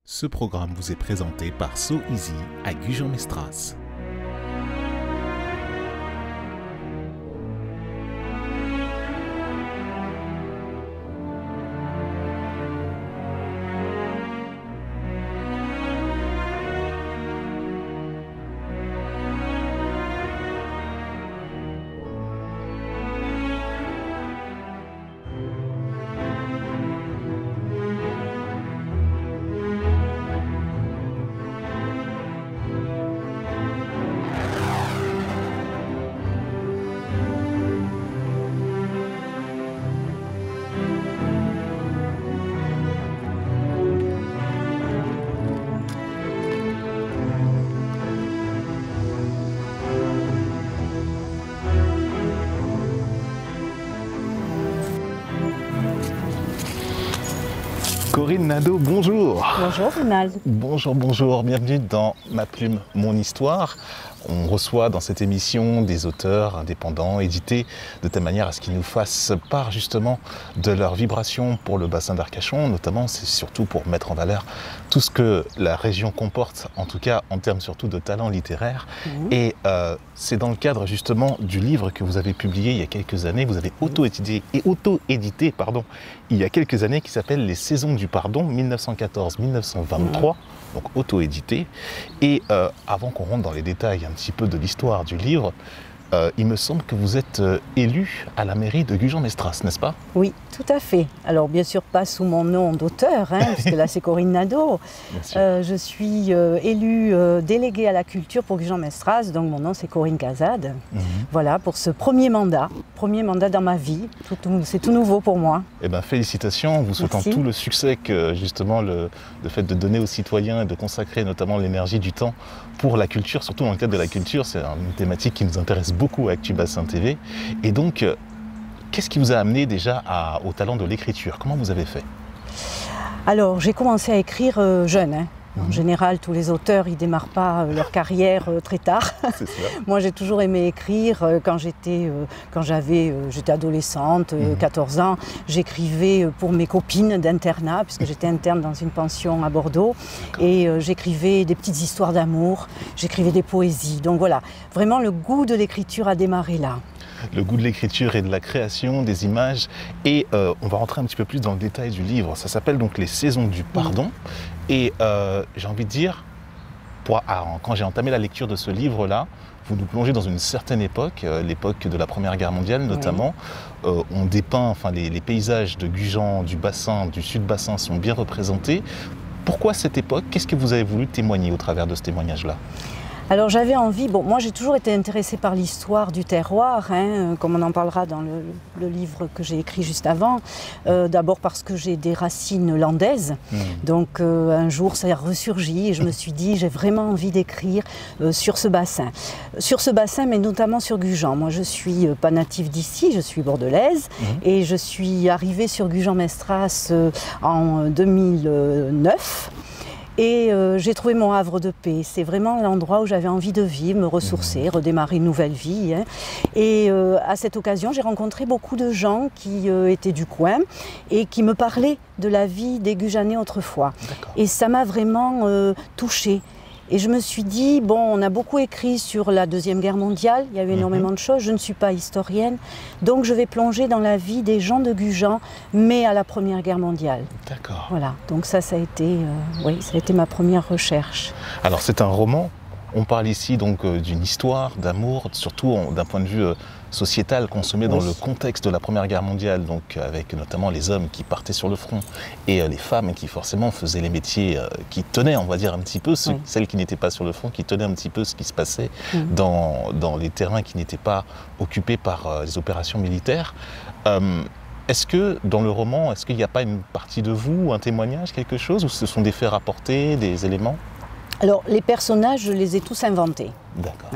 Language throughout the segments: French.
Ce programme vous est présenté par So Easy à Gujan-Mestras. Corinne Nadeau, bonjour. Bonjour Ronald. Bonjour, bienvenue dans Ma Plume, Mon Histoire. On reçoit dans cette émission des auteurs indépendants, édités de telle manière à ce qu'ils nous fassent part justement de leurs vibrations pour le bassin d'Arcachon. Notamment, c'est surtout pour mettre en valeur tout ce que la région comporte, en tout cas en termes surtout de talent littéraire. Et c'est dans le cadre justement du livre que vous avez publié il y a quelques années, vous avez auto-édité il y a quelques années, qui s'appelle Les Saisons du Pardon, 1914-1923. Donc auto-édité. Et avant qu'on rentre dans les détails un petit peu de l'histoire du livre, il me semble que vous êtes élu à la mairie de Gujan-Mestras, n'est-ce pas? Oui, tout à fait. Alors bien sûr pas sous mon nom d'auteur, parce que là c'est Corinne Nadeau. Je suis élue déléguée à la culture pour Gujan-Mestras, donc mon nom c'est Corinne Cazade. Voilà, pour ce premier mandat dans ma vie. C'est tout nouveau pour moi. Eh bien félicitations, vous souhaitant tout le succès que justement le fait de donner aux citoyens et de consacrer notamment l'énergie du temps pour la culture, surtout dans le cadre de la culture, c'est une thématique qui nous intéresse beaucoup à ActuBassin TV. Et donc, qu'est-ce qui vous a amené déjà au talent de l'écriture? Comment vous avez fait? Alors, j'ai commencé à écrire jeune. En général, tous les auteurs, ils ne démarrent pas leur carrière très tard. C'est ça. Moi, j'ai toujours aimé écrire. Quand j'étais adolescente, 14 ans, j'écrivais pour mes copines d'internat, puisque j'étais interne dans une pension à Bordeaux. Et j'écrivais des petites histoires d'amour, j'écrivais des poésies. Donc voilà, vraiment le goût de l'écriture a démarré là. Le goût de l'écriture et de la création des images. Et on va rentrer un petit peu plus dans le détail du livre. Ça s'appelle donc Les Saisons du Pardon. Et j'ai envie de dire, quand j'ai entamé la lecture de ce livre-là, vous nous plongez dans une certaine époque, l'époque de la Première Guerre mondiale notamment. On dépeint, les paysages de Gujan, du bassin, du sud-bassin sont bien représentés. Pourquoi cette époque? Qu'est-ce que vous avez voulu témoigner au travers de ce témoignage-là? Alors j'avais envie, moi j'ai toujours été intéressée par l'histoire du terroir, comme on en parlera dans le livre que j'ai écrit juste avant. D'abord parce que j'ai des racines landaises, donc un jour ça a ressurgi et je me suis dit j'ai vraiment envie d'écrire sur ce bassin. Sur ce bassin, mais notamment sur Gujan. Moi je suis pas native d'ici, je suis bordelaise et je suis arrivée sur Gujan-Mestras en 2009. Et j'ai trouvé mon havre de paix. C'est vraiment l'endroit où j'avais envie de vivre, me ressourcer, redémarrer une nouvelle vie. Et à cette occasion, j'ai rencontré beaucoup de gens qui étaient du coin et qui me parlaient de la vie des Gujanais autrefois. Et ça m'a vraiment touchée. Et je me suis dit, on a beaucoup écrit sur la Deuxième Guerre mondiale, il y a eu énormément de choses, je ne suis pas historienne, donc je vais plonger dans la vie des gens de Gujan, mais à la Première Guerre mondiale. D'accord. Voilà, donc ça a été ma première recherche. Alors c'est un roman, on parle ici donc d'une histoire, d'amour, surtout d'un point de vue sociétal, consommé dans le contexte de la Première Guerre mondiale, donc avec notamment les hommes qui partaient sur le front et les femmes qui forcément faisaient les métiers qui tenaient, on va dire un petit peu, celles qui n'étaient pas sur le front, qui tenaient un petit peu ce qui se passait dans les terrains qui n'étaient pas occupés par les opérations militaires. Est-ce que dans le roman, est-ce qu'il n'y a pas une partie de vous, un témoignage, quelque chose, ou ce sont des faits rapportés, des éléments? Alors les personnages, je les ai tous inventés. D'accord.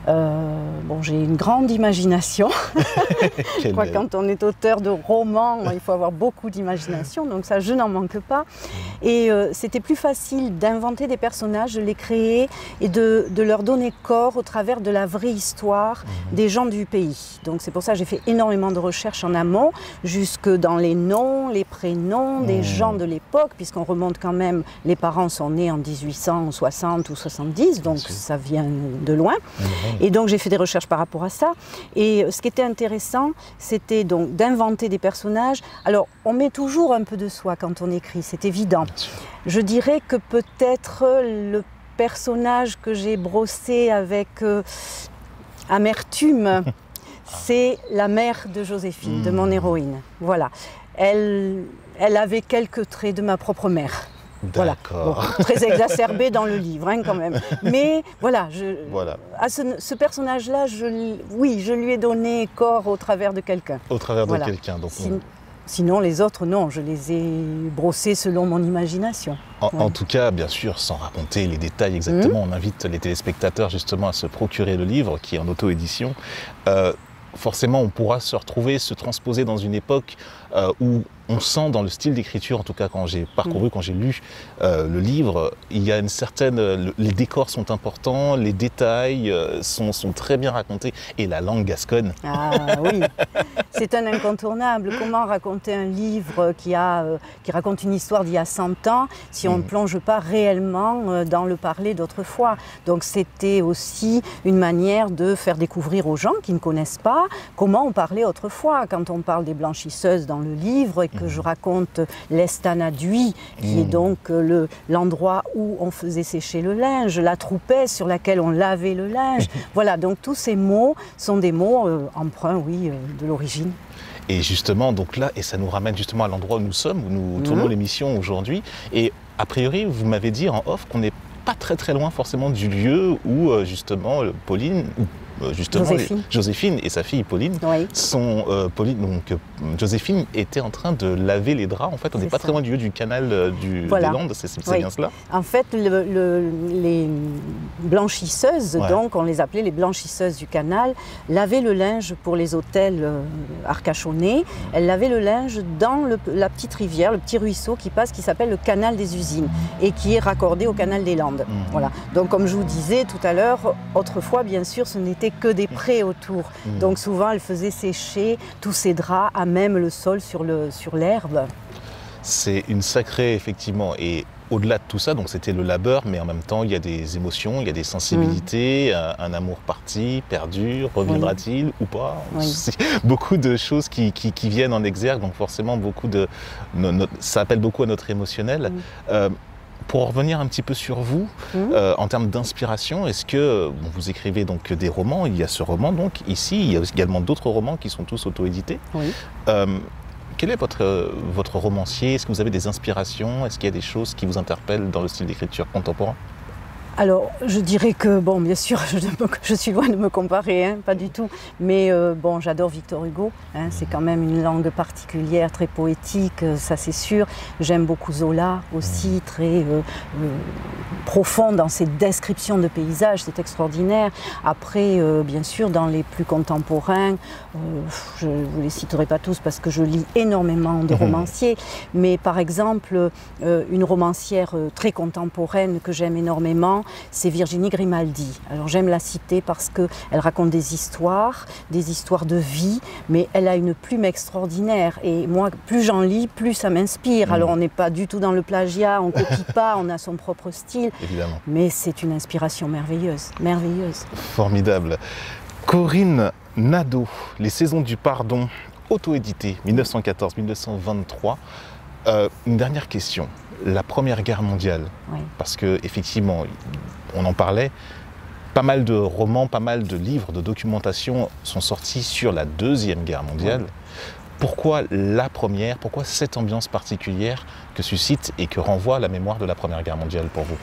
Bon, j'ai une grande imagination. Je crois que quand on est auteur de romans, il faut avoir beaucoup d'imagination, donc ça, je n'en manque pas. Et c'était plus facile d'inventer des personnages, de les créer et de leur donner corps au travers de la vraie histoire des gens du pays. Donc c'est pour ça que j'ai fait énormément de recherches en amont, jusque dans les noms, les prénoms des gens de l'époque, puisqu'on remonte quand même, les parents sont nés en 1860 ou 70, donc ça vient de loin. Et donc j'ai fait des recherches par rapport à ça. Et ce qui était intéressant, c'était donc d'inventer des personnages. Alors on met toujours un peu de soi quand on écrit, c'est évident. Je dirais que peut-être le personnage que j'ai brossé avec amertume, c'est la mère de Joséphine, de mon héroïne. Voilà. Elle avait quelques traits de ma propre mère. Voilà. Bon, très exacerbé dans le livre, hein, quand même. Mais voilà, à ce personnage-là, oui, je lui ai donné corps au travers de quelqu'un. Au travers de quelqu'un. Donc sinon, les autres, non, je les ai brossés selon mon imagination. En tout cas, bien sûr, sans raconter les détails exactement, on invite les téléspectateurs justement à se procurer le livre qui est en auto-édition. Forcément, on pourra se retrouver, se transposer dans une époque où on sent dans le style d'écriture, en tout cas quand j'ai parcouru, quand j'ai lu le livre, il y a une certaine... les décors sont importants, les détails sont très bien racontés, et la langue gasconne. Ah oui, c'est un incontournable. Comment raconter un livre qui raconte une histoire d'il y a 100 ans si on ne plonge pas réellement dans le parler d'autrefois? Donc c'était aussi une manière de faire découvrir aux gens qui ne connaissent pas comment on parlait autrefois. Quand on parle des blanchisseuses dans le livre et que je raconte l'Estanaduit, qui est donc l'endroit où on faisait sécher le linge, la troupesse sur laquelle on lavait le linge. Voilà, donc tous ces mots sont des mots emprunts, oui, de l'origine. Et justement, donc là, et ça nous ramène justement à l'endroit où nous sommes, où nous tournons l'émission aujourd'hui. Et a priori, vous m'avez dit en off qu'on n'est pas très loin forcément du lieu où justement Pauline, justement Joséphine et sa fille Pauline sont Joséphine était en train de laver les draps. En fait, on n'est pas très loin du lieu du canal des Landes, c'est bien cela. En fait, les blanchisseuses, donc on les appelait les blanchisseuses du canal, lavaient le linge pour les hôtels arcachonnais. Elles lavaient le linge dans la petite rivière, le petit ruisseau qui passe, qui s'appelle le canal des Usines et qui est raccordé au canal des Landes. Voilà. Donc comme je vous disais tout à l'heure, autrefois bien sûr ce n'était que des prés autour. Donc souvent elles faisaient sécher tous ces draps à même le sol sur l'herbe. C'est une sacrée, effectivement, et au-delà de tout ça, donc c'était le labeur, mais en même temps il y a des émotions, il y a des sensibilités, un amour parti, perdu, reviendra-t-il ou pas? Beaucoup de choses qui viennent en exergue, donc forcément ça appelle beaucoup à notre émotionnel. Pour revenir un petit peu sur vous, en termes d'inspiration, est-ce que vous écrivez donc des romans? Il y a ce roman donc ici, il y a également d'autres romans qui sont tous auto-édités. Quel est votre romancier? Est-ce que vous avez des inspirations? Est-ce qu'il y a des choses qui vous interpellent dans le style d'écriture contemporain? Alors, je dirais que, bon, bien sûr, je suis loin de me comparer, hein, pas du tout. Mais bon, j'adore Victor Hugo, hein, c'est quand même une langue particulière, très poétique, ça c'est sûr. J'aime beaucoup Zola aussi, très profond dans ses descriptions de paysages, c'est extraordinaire. Après, bien sûr, dans les plus contemporains, je ne vous les citerai pas tous parce que je lis énormément de romanciers, mais par exemple, une romancière très contemporaine que j'aime énormément, c'est Virginie Grimaldi. Alors j'aime la citer parce qu'elle raconte des histoires de vie, mais elle a une plume extraordinaire. Et moi, plus j'en lis, plus ça m'inspire. Alors on n'est pas du tout dans le plagiat, on ne copie pas, on a son propre style. Évidemment. Mais c'est une inspiration merveilleuse, merveilleuse. Formidable. Corinne Nadeau, Les Saisons du Pardon, auto-édité, 1914-1923. Une dernière question. La Première Guerre mondiale, parce qu'effectivement, on en parlait, pas mal de romans, pas mal de livres, de documentation sont sortis sur la Deuxième Guerre mondiale. Pourquoi la première, pourquoi cette ambiance particulière que suscite et que renvoie la mémoire de la Première Guerre mondiale pour vous?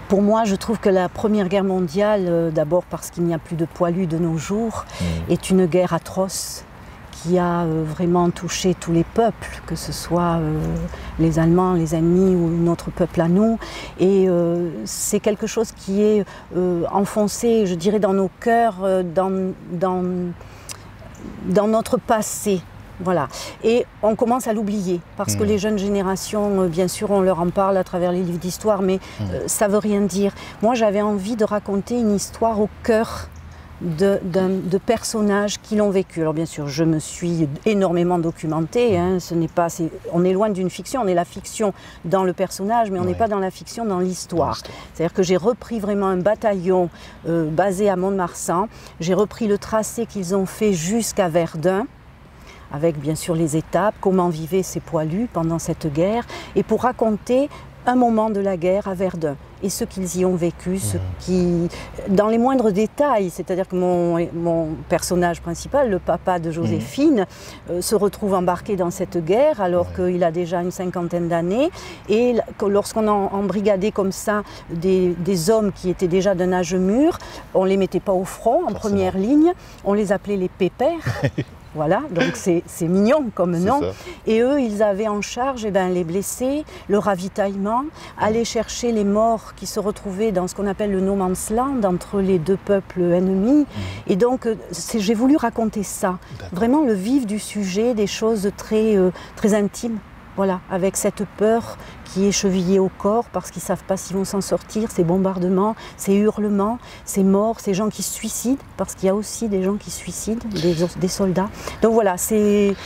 Pour moi, je trouve que la Première Guerre mondiale, d'abord parce qu'il n'y a plus de poilus de nos jours, est une guerre atroce, qui a vraiment touché tous les peuples, que ce soit les Allemands, les ennemis ou notre peuple à nous. Et c'est quelque chose qui est enfoncé, je dirais, dans nos cœurs, dans notre passé. Voilà. Et on commence à l'oublier, parce que les jeunes générations, bien sûr, on leur en parle à travers les livres d'histoire, mais ça ne veut rien dire. Moi, j'avais envie de raconter une histoire au cœur de personnages qui l'ont vécu. Alors bien sûr, je me suis énormément documentée, hein, on est loin d'une fiction, on est la fiction dans le personnage, mais on n'est pas dans la fiction dans l'histoire. C'est-à-dire que j'ai repris vraiment un bataillon basé à Mont-de-Marsan, j'ai repris le tracé qu'ils ont fait jusqu'à Verdun, avec bien sûr les étapes, comment vivaient ces poilus pendant cette guerre, et pour raconter un moment de la guerre à Verdun et ce qu'ils y ont vécu, dans les moindres détails, c'est-à-dire que mon personnage principal, le papa de Joséphine, se retrouve embarqué dans cette guerre alors qu'il a déjà une 50aine d'années, et lorsqu'on a embrigadé comme ça des hommes qui étaient déjà d'un âge mûr, on ne les mettait pas au front en première ligne, on les appelait les pépères. Voilà, donc c'est mignon comme nom. Et eux, ils avaient en charge les blessés, le ravitaillement, aller chercher les morts qui se retrouvaient dans ce qu'on appelle le no man's land, entre les deux peuples ennemis. Et donc, j'ai voulu raconter ça, vraiment le vif du sujet, des choses très intimes. Voilà, avec cette peur qui est chevillée au corps parce qu'ils ne savent pas s'ils vont s'en sortir, ces bombardements, ces hurlements, ces morts, ces gens qui se suicident, parce qu'il y a aussi des gens qui se suicident, des soldats. Donc voilà, c'est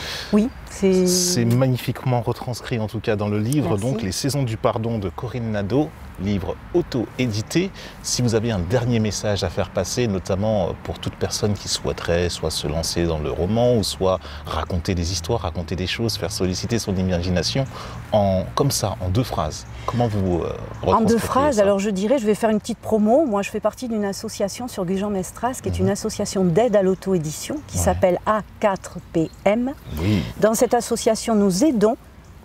magnifiquement retranscrit en tout cas dans le livre. Merci. Donc Les Saisons du Pardon de Corinne Nadeau, livre auto-édité. Si vous avez un dernier message à faire passer, notamment pour toute personne qui souhaiterait soit se lancer dans le roman ou soit raconter des histoires, raconter des choses, faire solliciter son imagination, comme ça, en 2 phrases, comment vous En 2 phrases, ça? alors je dirais, je vais faire une petite promo. Moi, je fais partie d'une association sur Gujan-Mestras, qui est une association d'aide à l'auto-édition, qui s'appelle A4PM. Oui. Dans cette association, nous aidons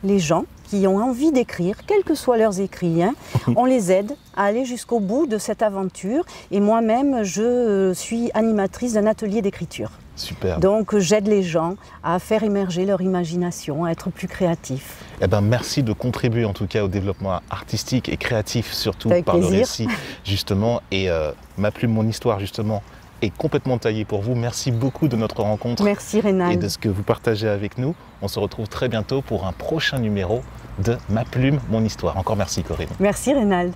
les gens qui ont envie d'écrire, quels que soient leurs écrits, hein. On les aide à aller jusqu'au bout de cette aventure. Et moi-même, je suis animatrice d'un atelier d'écriture. Super. Donc j'aide les gens à faire émerger leur imagination, à être plus créatifs. Eh ben, merci de contribuer en tout cas au développement artistique et créatif, surtout Avec par plaisir. le récit, justement. Et Ma plume, mon histoire, justement, est complètement taillée pour vous. Merci beaucoup de notre rencontre. Merci Rénal. Et de ce que vous partagez avec nous. On se retrouve très bientôt pour un prochain numéro de Ma plume, mon histoire. Encore merci Corinne. Merci Rénal.